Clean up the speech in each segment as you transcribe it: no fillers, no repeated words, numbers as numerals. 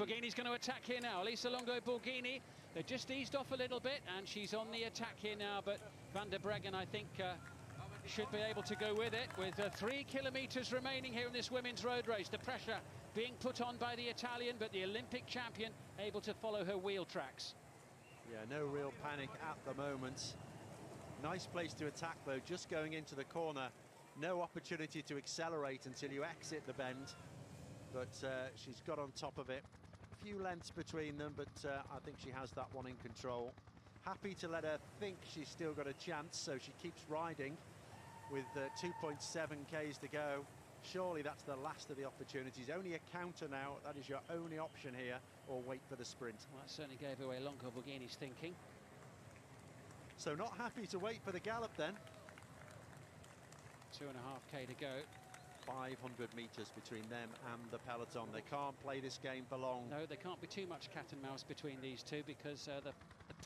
Borghini's going to attack here now. Elisa Longo Borghini, they're just eased off a little bit, and she's on the attack here now. But Van der Breggen, I think, should be able to go with it. With 3 kilometers remaining here in this women's road race. The pressure being put on by the Italian, but the Olympic champion able to follow her wheel tracks. Yeah, no real panic at the moment. Nice place to attack, though, just going into the corner. No opportunity to accelerate until you exit the bend. But she's got on top of it. A few lengths between them, but I think she has that one in control. Happy to let her think she's still got a chance, so she keeps riding with 2.7 Ks to go. Surely that's the last of the opportunities. Only a counter now. That is your only option here, or wait for the sprint. Well, that certainly gave away Longo Borghini's thinking. So not happy to wait for the gallop then. 2.5 K to go. 500 metres between them and the peloton. They can't play this game for long. No, there can't be too much cat and mouse between these two, because the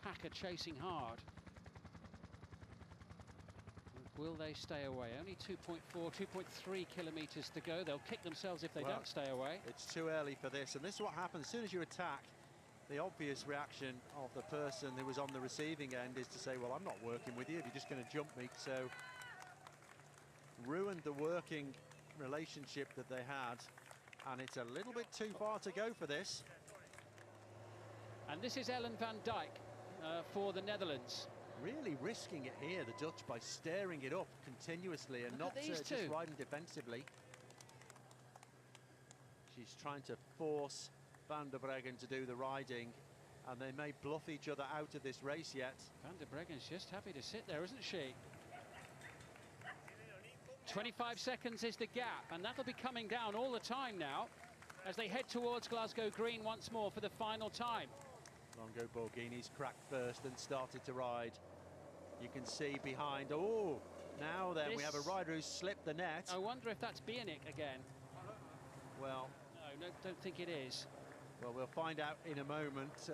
pack are chasing hard. Will they stay away? Only 2.4, 2.3 kilometres to go. They'll kick themselves if they don't stay away. It's too early for this, and this is what happens. As soon as you attack, the obvious reaction of the person who was on the receiving end is to say, well, I'm not working with you if you're just going to jump me. So ruined the working relationship that they had, and it's a little bit too far to go for this. And this is Ellen van Dijk for the Netherlands. Really risking it here, the Dutch, by staring it up continuously and not just riding defensively. She's trying to force Van der Breggen to do the riding, and they may bluff each other out of this race yet. Van der Breggen's just happy to sit there, isn't she? 25 seconds is the gap, and that'll be coming down all the time now as they head towards Glasgow Green once more for the final time. Longo Borghini's cracked first and started to ride. You can see behind. Oh, now then we have a rider who's slipped the net. I wonder if that's Bionic again. Well, no, don't think it is. Well, we'll find out in a moment.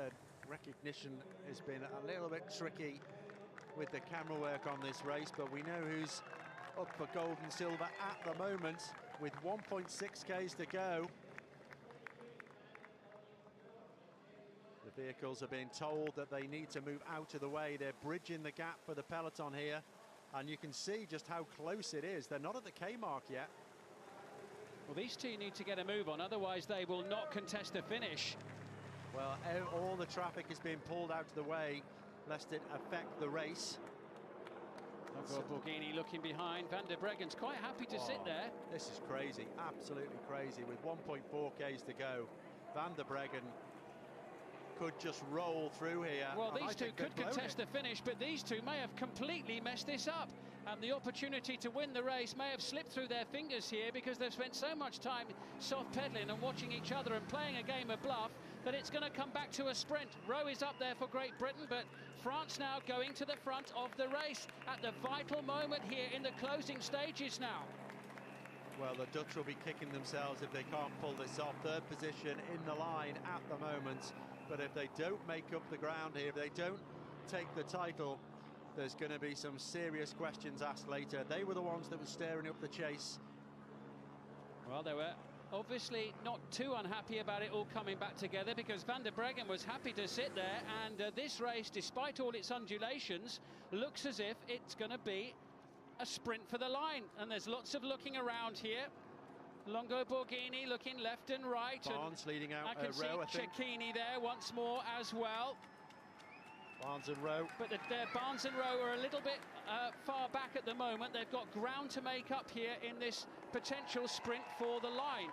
Recognition has been a little bit tricky with the camera work on this race, but we know who's up for gold and silver at the moment with 1.6 Ks to go. The vehicles are being told that they need to move out of the way. They're bridging the gap for the peloton here, and you can see just how close it is. They're not at the K mark yet. Well, these two need to get a move on, otherwise they will not contest the finish. Well, all the traffic is being pulled out of the way lest it affect the race. Borghini looking behind. Van der Breggen's quite happy to sit there. This is crazy, absolutely crazy. With 1.4 Ks to go, Van der Breggen could just roll through here. Well, these two could contest the finish, but these two may have completely messed this up, and the opportunity to win the race may have slipped through their fingers here, because they've spent so much time soft pedaling and watching each other and playing a game of bluff that it's going to come back to a sprint. Rowe is up there for Great Britain, but France now going to the front of the race at the vital moment here in the closing stages now. Well, the Dutch will be kicking themselves if they can't pull this off. Third position in the line at the moment, but if they don't make up the ground here, if they don't take the title, there's going to be some serious questions asked later. They were the ones that were staring up the chase. Well, they were obviously not too unhappy about it all coming back together, because Van der Breggen was happy to sit there, and this race, despite all its undulations, looks as if it's going to be a sprint for the line, and there's lots of looking around here. Longo Borghini looking left and right. Barnes leading out. I can see Cecchini there once more as well. Barnes and Rowe. But Barnes and Rowe are a little bit far back at the moment. They've got ground to make up here in this potential sprint for the line.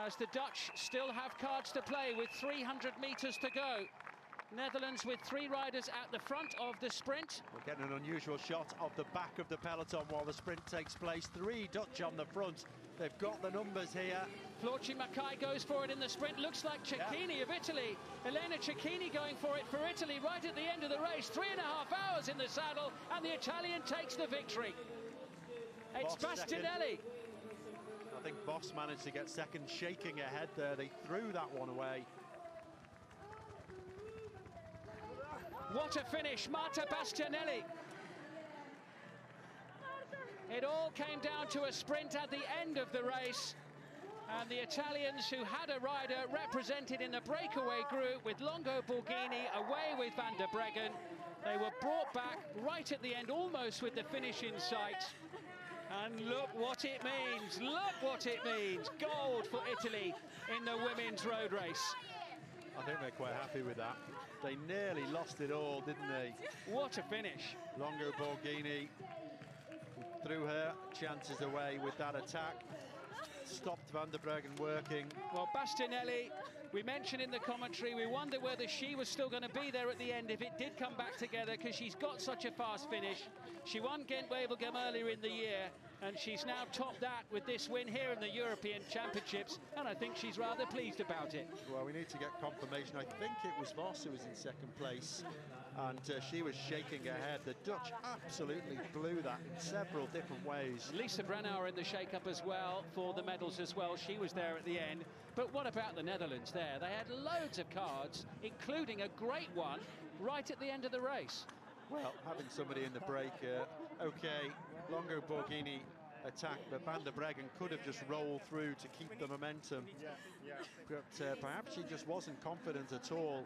As the Dutch still have cards to play with 300 metres to go. Netherlands with 3 riders at the front of the sprint. We're getting an unusual shot of the back of the peloton while the sprint takes place. 3 Dutch on the front. They've got the numbers here. Floortje Mackaij goes for it in the sprint. Looks like Cecchini of Italy. Elena Cecchini going for it for Italy right at the end of the race. 3.5 hours in the saddle, and the Italian takes the victory. It's Bastianelli. I think Boss managed to get second, shaking ahead there. They threw that one away. What a finish, Marta Bastianelli. It all came down to a sprint at the end of the race. And the Italians, who had a rider represented in the breakaway group with Longo Borghini away with Van der Breggen, they were brought back right at the end, almost with the finish in sight. And look what it means, look what it means. Gold for Italy in the women's road race. I think they're quite happy with that. They nearly lost it all, didn't they? What a finish. Longo Borghini threw her chances away with that attack. Stopped Van der Breggen working. Well, Bastianelli, we mentioned in the commentary, we wonder whether she was still going to be there at the end if it did come back together, because she's got such a fast finish. She won Ghent-Wevelgem earlier in the year, and she's now topped that with this win here in the European Championships, and I think she's rather pleased about it. Well, we need to get confirmation. I think it was Vos who was in second place, and she was shaking her head. The Dutch absolutely blew that in several different ways. Lisa Brennauer in the shake-up as well for the medals as well. She was there at the end. But what about the Netherlands there? They had loads of cards, including a great one right at the end of the race. Well, having somebody in the break, okay, Longo Borghini attacked, but Van der Breggen could have just rolled through to keep the momentum. But perhaps she just wasn't confident at all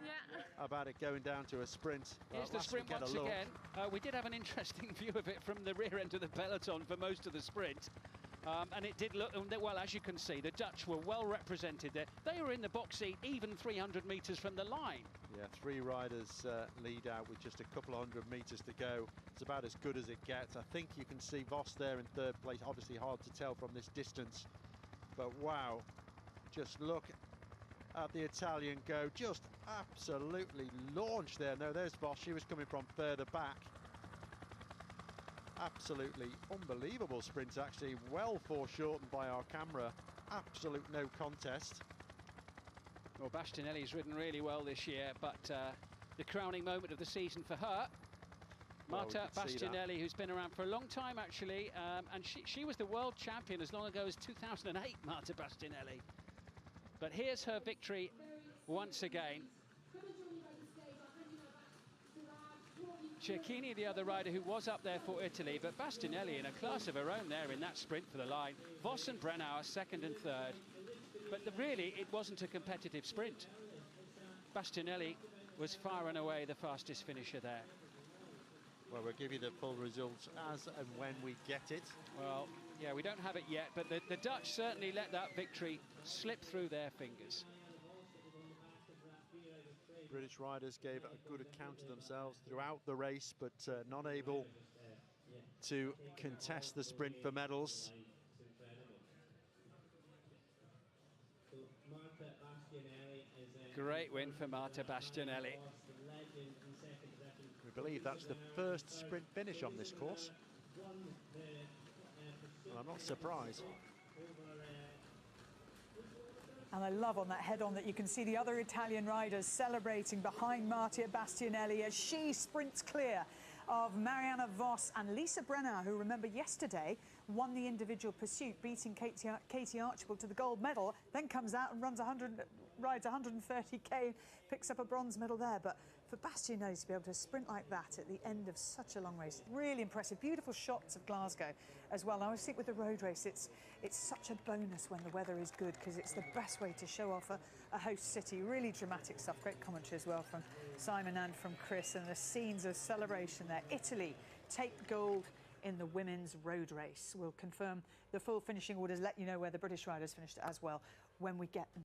about it going down to a sprint. Here's the sprint once again. We did have an interesting view of it from the rear end of the peloton for most of the sprint. And it did look, well, as you can see, the Dutch were well represented there. They were in the box seat even 300 metres from the line. Yeah, three riders lead out with just a couple of hundred metres to go. It's about as good as it gets. I think you can see Vos there in third place. Obviously hard to tell from this distance. But wow, just look at the Italian go. Just absolutely launched there. No, there's Vos. She was coming from further back. Absolutely unbelievable sprint, actually. Well foreshortened by our camera. Absolute no contest. Well, Bastianelli's ridden really well this year, but the crowning moment of the season for her, Marta Bastianelli, who's been around for a long time, actually, and she was the world champion as long ago as 2008, Marta Bastianelli. But here's her victory once again. Cecchini, the other rider who was up there for Italy, but Bastianelli in a class of her own there in that sprint for the line. Vos and Brennauer second and third. But really, it wasn't a competitive sprint. Bastianelli was far and away the fastest finisher there. Well, we'll give you the full results as and when we get it. Well, yeah, we don't have it yet, but the Dutch certainly let that victory slip through their fingers. British riders gave a good account of themselves throughout the race, but not able to contest the sprint for medals. Great win for Marta Bastianelli. We believe that's the first sprint finish on this course. And I'm not surprised. And I love on that head-on that you can see the other Italian riders celebrating behind Marta Bastianelli as she sprints clear of Marianne Vos and Lisa Brennauer, who, remember, yesterday won the individual pursuit, beating Katie Archibald to the gold medal, then comes out and rides 130k, picks up a bronze medal there. But for Bastianelli to be able to sprint like that at the end of such a long race, really impressive. Beautiful shots of Glasgow as well. I always think with the road race, it's such a bonus when the weather is good, because it's the best way to show off a host city. Really dramatic stuff. Great commentary as well from Simon and from Chris, and the scenes of celebration there. Italy take gold in the women's road race. We'll confirm the full finishing orders, let you know where the British riders finished as well when we get them.